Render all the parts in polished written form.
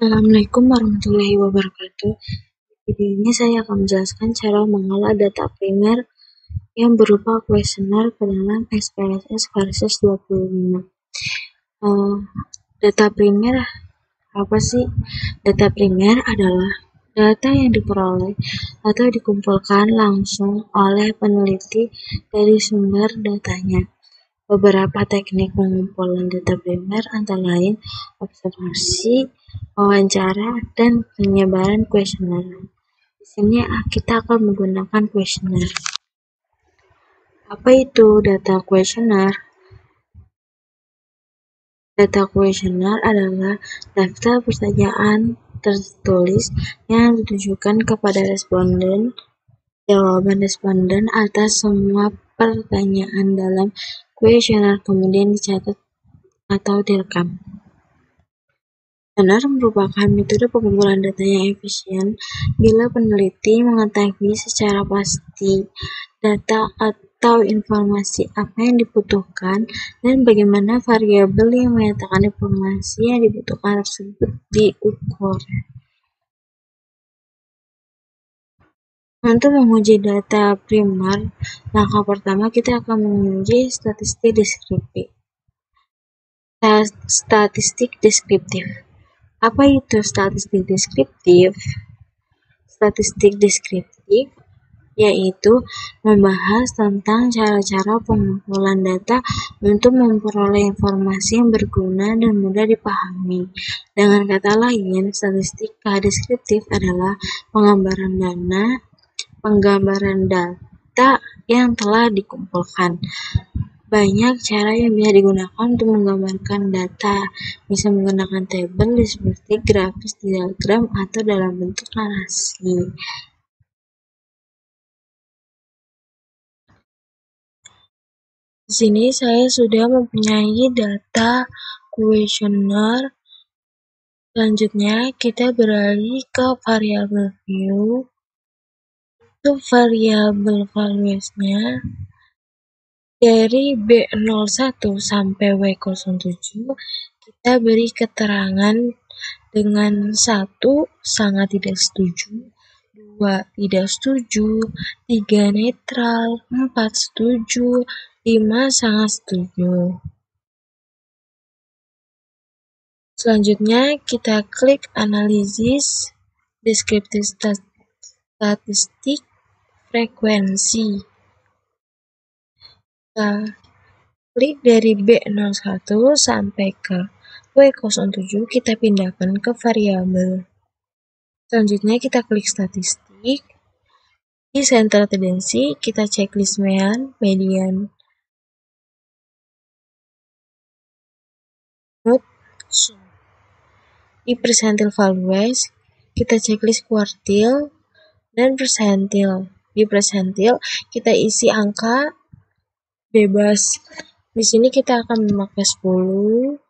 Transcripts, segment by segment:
Assalamualaikum warahmatullahi wabarakatuh. Di video ini saya akan menjelaskan cara mengolah data primer yang berupa kuesioner ke dalam SPSS versus 25. Data primer apa sih? Data primer adalah data yang diperoleh atau dikumpulkan langsung oleh peneliti dari sumber datanya. Beberapa teknik pengumpulan data primer antara lain observasi, wawancara, dan penyebaran kuesioner. Di sini kita akan menggunakan kuesioner. Apa itu data kuesioner? Data kuesioner adalah daftar pertanyaan tertulis yang ditujukan kepada responden. Jawaban responden atas semua pertanyaan dalam kuesioner kemudian dicatat atau direkam. Kuesioner merupakan metode pengumpulan data yang efisien bila peneliti mengetahui secara pasti data atau informasi apa yang dibutuhkan dan bagaimana variabel yang menyatakan informasi yang dibutuhkan tersebut diukur. Untuk menguji data primer, langkah pertama kita akan menguji statistik deskriptif. Statistik deskriptif. Apa itu statistik deskriptif? Statistik deskriptif yaitu membahas tentang cara-cara pengumpulan data untuk memperoleh informasi yang berguna dan mudah dipahami. Dengan kata lain, statistika deskriptif adalah penggambaran data yang telah dikumpulkan. Banyak cara yang bisa digunakan untuk menggambarkan data, bisa menggunakan tabel seperti grafis, diagram, atau dalam bentuk narasi. Di sini saya sudah mempunyai data kuesioner. Selanjutnya kita beralih ke variabel view. Untuk variabel values-nya dari B01 sampai W07 kita beri keterangan dengan 1 sangat tidak setuju, 2 tidak setuju, 3 netral, 4 setuju, 5 sangat setuju. Selanjutnya kita klik analisis deskriptif statistik frekuensi. Kita klik dari B01 sampai ke W07 kita pindahkan ke variabel. Selanjutnya kita klik statistik. Di center tendensi kita checklist median, mode, sum. Di persentil values kita checklist kuartil dan persentil. Di persentil kita isi angka bebas. Di sini kita akan memakai 10,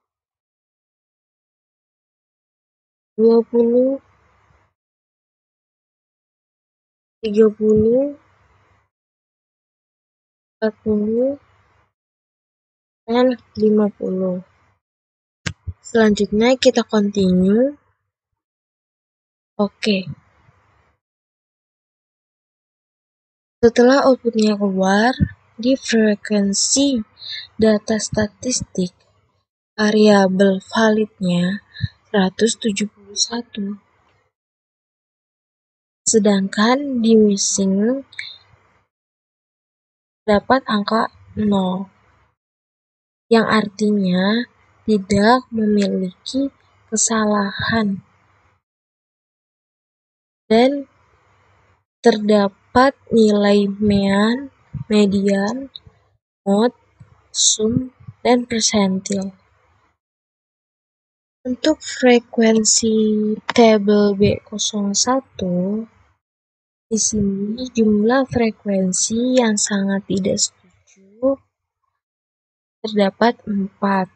20, 30, 40, dan 50. Selanjutnya kita continue. Oke. Setelah outputnya keluar, di frekuensi data statistik, variabel validnya 171. Sedangkan di missing dapat angka 0, yang artinya tidak memiliki kesalahan. Dan terdapat nilai mean, median, mode, sum, dan persentil. Untuk frekuensi tabel B01, di sini jumlah frekuensi yang sangat tidak setuju terdapat 4,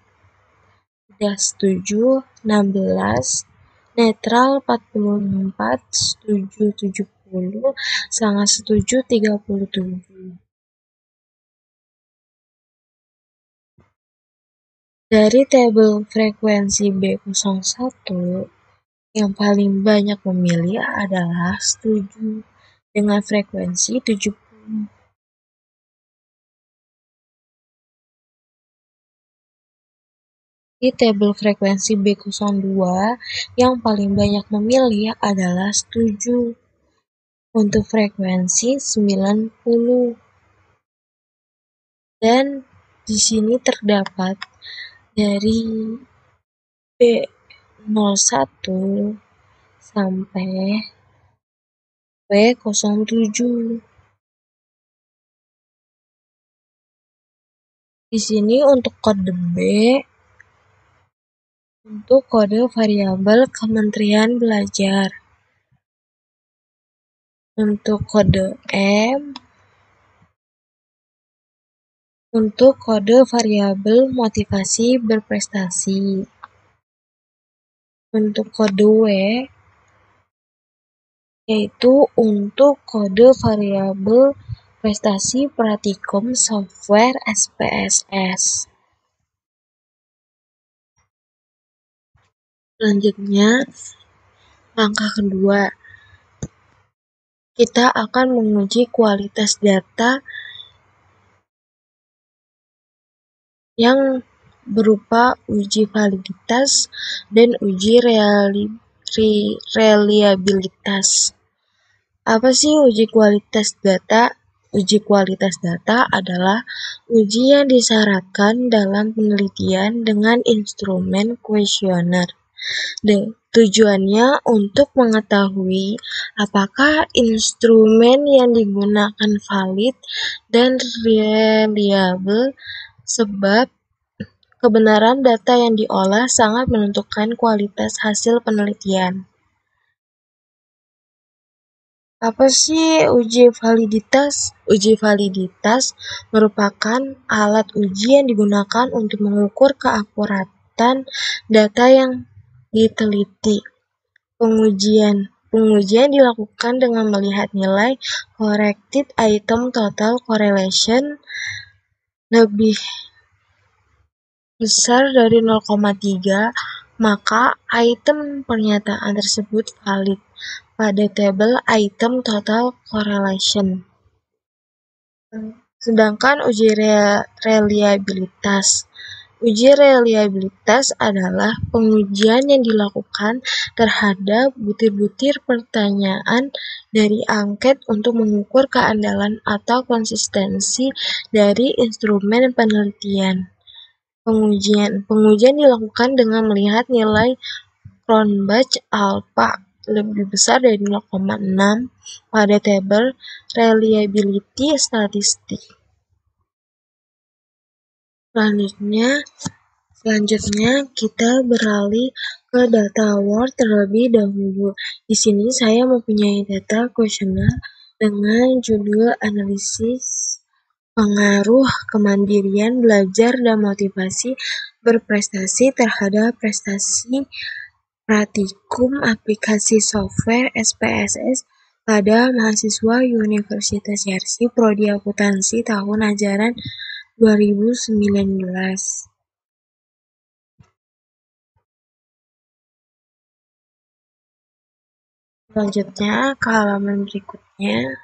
tidak setuju 16, netral 44, setuju 70, sangat setuju 37. Dari tabel frekuensi B01, Yang paling banyak memilih adalah setuju dengan frekuensi 70. Di tabel frekuensi B02, yang paling banyak memilih adalah setuju untuk frekuensi 90. Dan di sini terdapat dari B01 sampai B07. Di sini untuk kode B, untuk kode variabel Kementerian Belajar. Untuk kode M, untuk kode variabel motivasi berprestasi. Untuk kode W, yaitu untuk kode variabel prestasi praktikum software SPSS. Selanjutnya, langkah kedua, kita akan menguji kualitas data yang berupa uji validitas dan uji reliabilitas. Apa sih uji kualitas data? Uji kualitas data adalah uji yang disyaratkan dalam penelitian dengan instrumen kuesioner. Tujuannya untuk mengetahui apakah instrumen yang digunakan valid dan reliable, sebab kebenaran data yang diolah sangat menentukan kualitas hasil penelitian. Apa sih uji validitas? Uji validitas merupakan alat uji yang digunakan untuk mengukur keakuratan data yang diteliti. Pengujian dilakukan dengan melihat nilai corrected item total correlation lebih besar dari 0,3, maka item pernyataan tersebut valid pada tabel item total correlation. Sedangkan uji reliabilitas. Uji reliabilitas adalah pengujian yang dilakukan terhadap butir-butir pertanyaan dari angket untuk mengukur keandalan atau konsistensi dari instrumen penelitian. Pengujian dilakukan dengan melihat nilai Cronbach alpha lebih besar dari 0,6 pada tabel reliability statistik. Selanjutnya kita beralih ke data award terlebih dahulu. Di sini saya mempunyai data kuesioner dengan judul analisis pengaruh kemandirian belajar dan motivasi berprestasi terhadap prestasi praktikum aplikasi software SPSS pada mahasiswa Universitas Yarsi Prodi Akuntansi tahun ajaran 2019. Selanjutnya ke halaman berikutnya.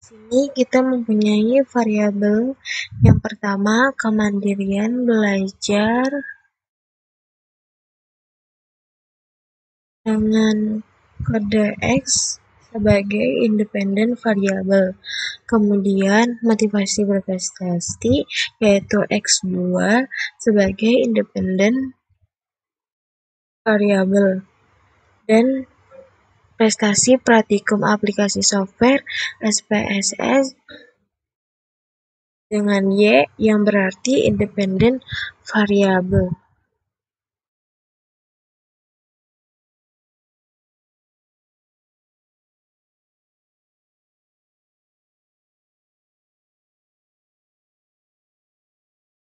Sini kita mempunyai variabel yang pertama, kemandirian belajar dengan kode X sebagai independen variabel. Kemudian motivasi berprestasi yaitu X2 sebagai independen variabel. Dan prestasi praktikum aplikasi software SPSS dengan Y yang berarti independen variabel.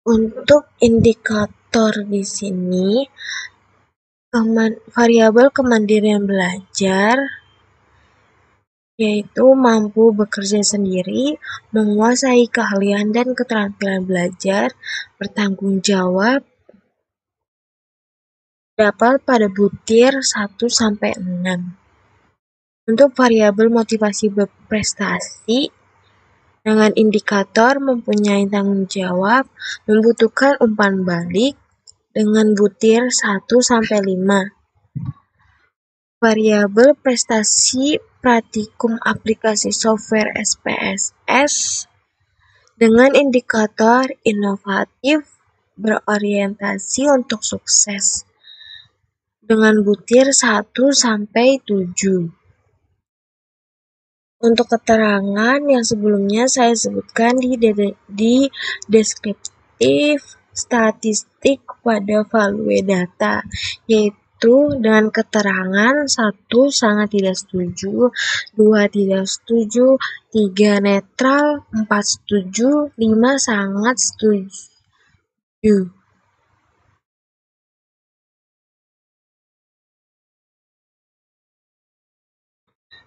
Untuk indikator di sini, variabel kemandirian belajar yaitu mampu bekerja sendiri, menguasai keahlian dan keterampilan belajar, bertanggung jawab, dapat pada butir 1-6. Untuk variabel motivasi berprestasi, dengan indikator mempunyai tanggung jawab, membutuhkan umpan balik, dengan butir 1-5. Variabel prestasi praktikum aplikasi software SPSS, dengan indikator inovatif berorientasi untuk sukses, dengan butir 1-7. Untuk keterangan yang sebelumnya saya sebutkan di deskriptif statistik pada value data, yaitu dengan keterangan 1 sangat tidak setuju, 2 tidak setuju, 3 netral, 4 setuju, 5 sangat setuju.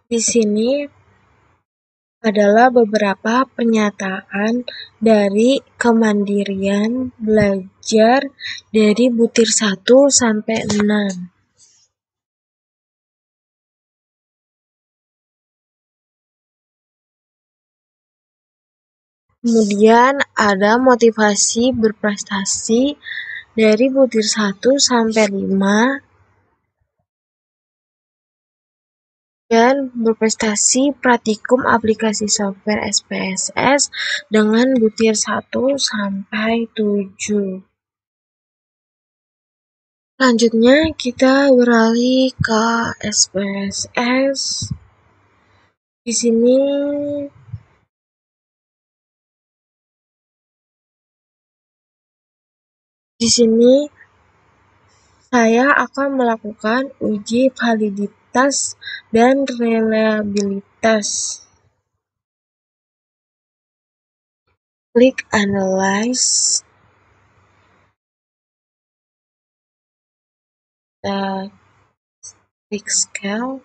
Di sini adalah beberapa pernyataan dari kemandirian belajar dari butir 1-6. Kemudian ada motivasi berprestasi dari butir 1-5 dan berprestasi praktikum aplikasi software SPSS dengan butir 1-7. Selanjutnya kita beralih ke SPSS. Di sini saya akan melakukan uji validitas dan reliabilitas. Klik Analyze, klik Scale,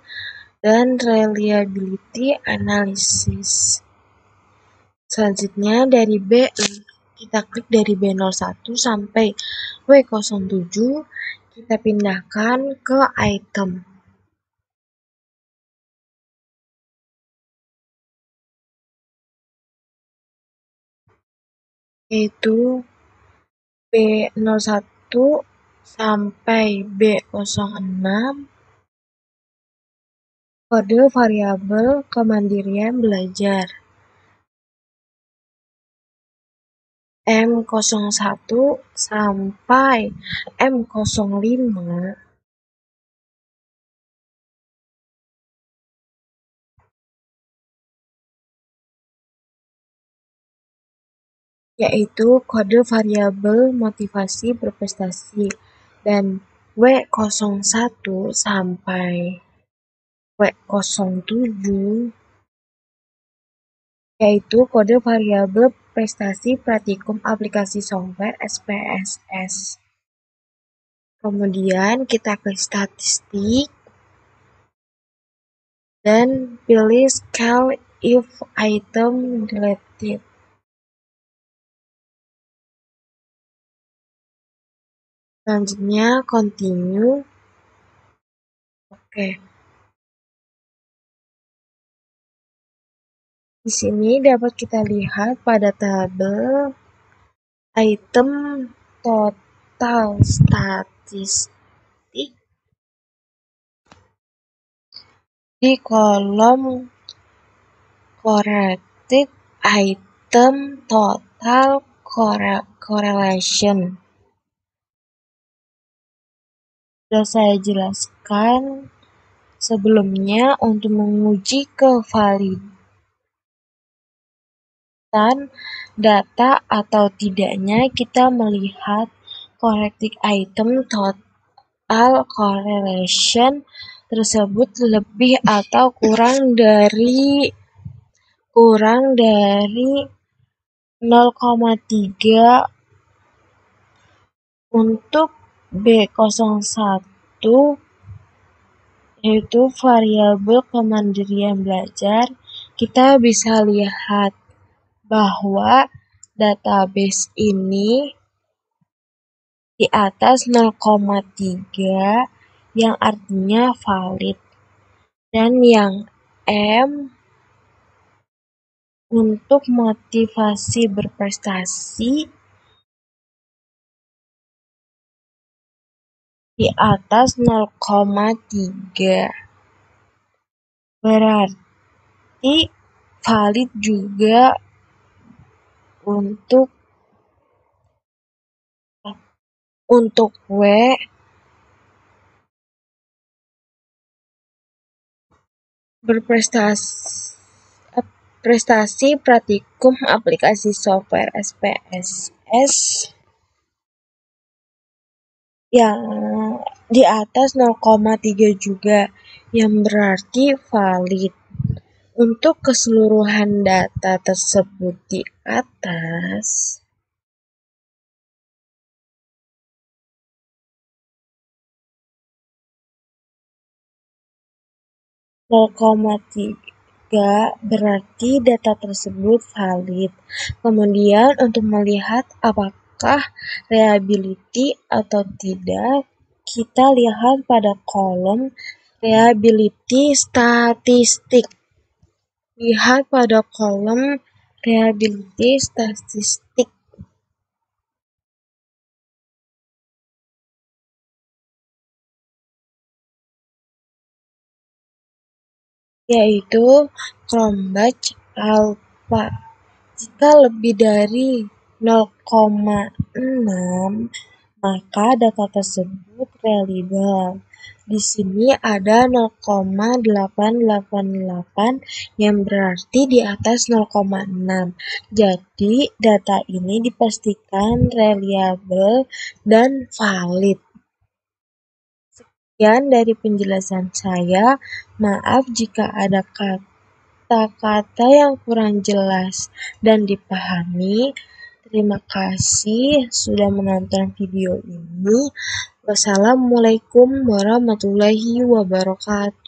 dan Reliability Analysis. Selanjutnya dari kita klik dari B01 sampai W07, kita pindahkan ke item. Yaitu B01 sampai B06, kode variabel kemandirian belajar. M01 sampai M05, yaitu kode variabel motivasi berprestasi, dan W01 sampai W07, yaitu kode variabel prestasi praktikum aplikasi software SPSS. Kemudian kita klik statistik dan pilih scale if item deleted. Selanjutnya continue. Oke. Di sini dapat kita lihat pada tabel item total statistik di kolom corrected item total correlation. Sudah saya jelaskan sebelumnya untuk menguji kevalidan data atau tidaknya kita melihat corrected item total correlation tersebut lebih atau kurang dari 0,3. Untuk B01 yaitu variabel kemandirian belajar, kita bisa lihat bahwa database ini di atas 0,3 yang artinya valid, dan yang M untuk motivasi berprestasi di atas 0,3. Berarti valid juga untuk W berprestasi praktikum aplikasi software SPSS yang di atas 0,3 juga, yang berarti valid. Untuk keseluruhan data tersebut di atas, (0,3) berarti data tersebut valid. Kemudian untuk melihat apakah reliability atau tidak, kita lihat pada kolom reliability statistik. Lihat pada kolom reliability statistik. Yaitu Cronbach alpha. Jika lebih dari 0,6, maka data tersebut reliable. Di sini ada 0,888 yang berarti di atas 0,6. Jadi data ini dipastikan reliable dan valid. Sekian dari penjelasan saya. Maaf jika ada kata-kata yang kurang jelas dan dipahami. Terima kasih sudah menonton video ini. Wassalamualaikum warahmatullahi wabarakatuh.